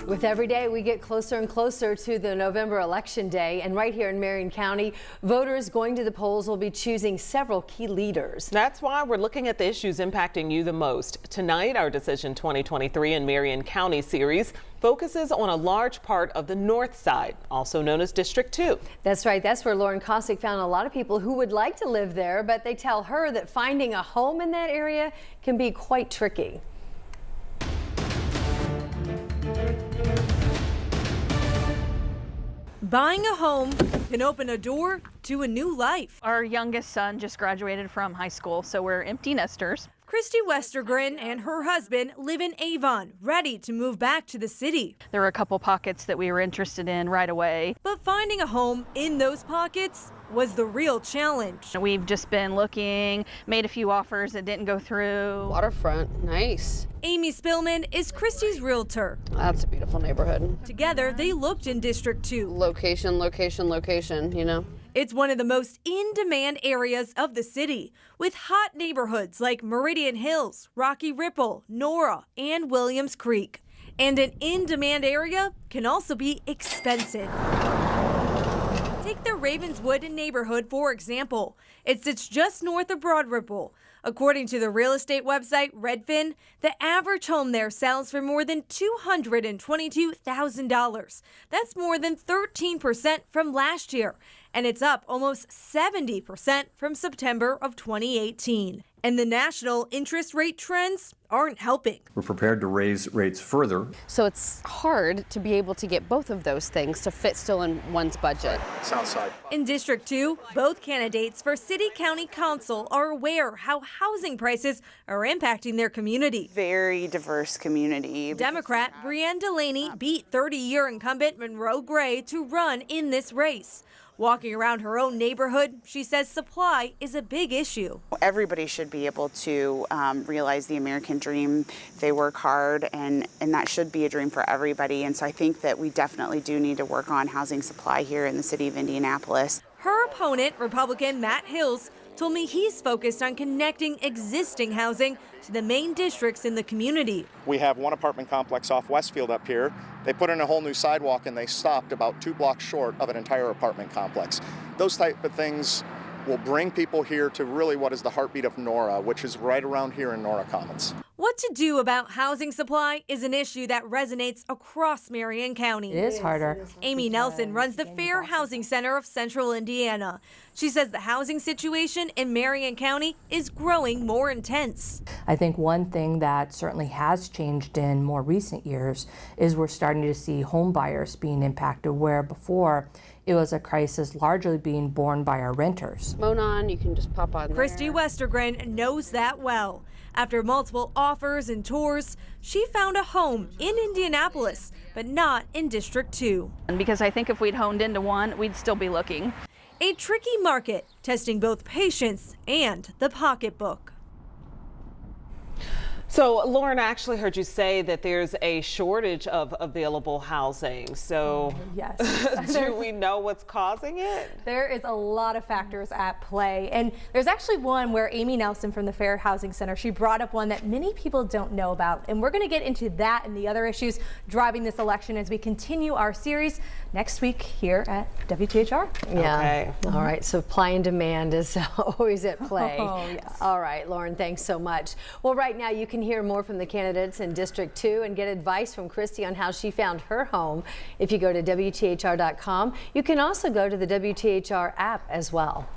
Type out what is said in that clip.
With every day, we get closer and closer to the November election day, and right here in Marion County, voters going to the polls will be choosing several key leaders. That's why we're looking at the issues impacting you the most. Tonight, our Decision 2023 in Marion County series focuses on a large part of the north side, also known as District 2. That's right. That's where Lauren Kostiuk found a lot of people who would like to live there, but they tell her that finding a home in that area can be quite tricky. Buying a home can open a door to a new life. Our youngest son just graduated from high school, so we're empty nesters. Christy Westergren and her husband live in Avon, ready to move back to the city. There were a couple pockets that we were interested in right away. But finding a home in those pockets was the real challenge. We've just been looking, made a few offers that didn't go through. Waterfront, nice. Amy Spillman is Christy's realtor. That's a beautiful neighborhood. Together, they looked in District 2. Location, location, location, you know. It's one of the most in-demand areas of the city, with hot neighborhoods like Meridian Hills, Rocky Ripple, Nora, and Williams Creek. And an in-demand area can also be expensive. Take the Ravenswood neighborhood, for example. It sits just north of Broad Ripple. According to the real estate website Redfin, the average home there sells for more than $222,000. That's more than 13% from last year, and it's up almost 70% from September of 2018. And the national interest rate trends aren't helping. We're prepared to raise rates further. So it's hard to be able to get both of those things to fit still in one's budget. South side. In District 2, both candidates for city-county council are aware how housing prices are impacting their community. Very diverse community. Democrat Breanne Delaney beat 30-year incumbent Monroe Gray to run in this race. Walking around her own neighborhood, she says supply is a big issue. Everybody should be able to realize the American dream. They work hard, and that should be a dream for everybody. And so I think that we definitely do need to work on housing supply here in the city of Indianapolis. Her opponent, Republican Matt Hills, told me he's focused on connecting existing housing to the main districts in the community. We have one apartment complex off Westfield up here. They put in a whole new sidewalk and they stopped about 2 blocks short of an entire apartment complex. Those type of things will bring people here to really what is the heartbeat of Nora, which is right around here in Nora Commons. What to do about housing supply is an issue that resonates across Marion County. It is harder. Amy Nelson runs the Fair Housing Center of Central Indiana. She says the housing situation in Marion County is growing more intense. I think one thing that certainly has changed in more recent years is we're starting to see home buyers being impacted, where before it was a crisis largely being borne by our renters. Monon, you can just pop on Christy there. Westergren knows that well. After multiple offers and tours, she found a home in Indianapolis, but not in District 2. And because I think if we'd honed into one, we'd still be looking. A tricky market, testing both patience and the pocketbook. So, Lauren, I actually heard you say that there's a shortage of available housing. So, yes. do we know what's causing it? There is a lot of factors at play. And there's actually one where Amy Nelson from the Fair Housing Center, she brought up one that many people don't know about. And we're going to get into that and the other issues driving this election as we continue our series next week here at WTHR. Yeah. Okay. All right. Supply and demand is always at play. Oh, yes. All right, Lauren, thanks so much. Well, right now you can hear more from the candidates in District 2 and get advice from Christy on how she found her home if you go to WTHR.com. You can also go to the WTHR app as well.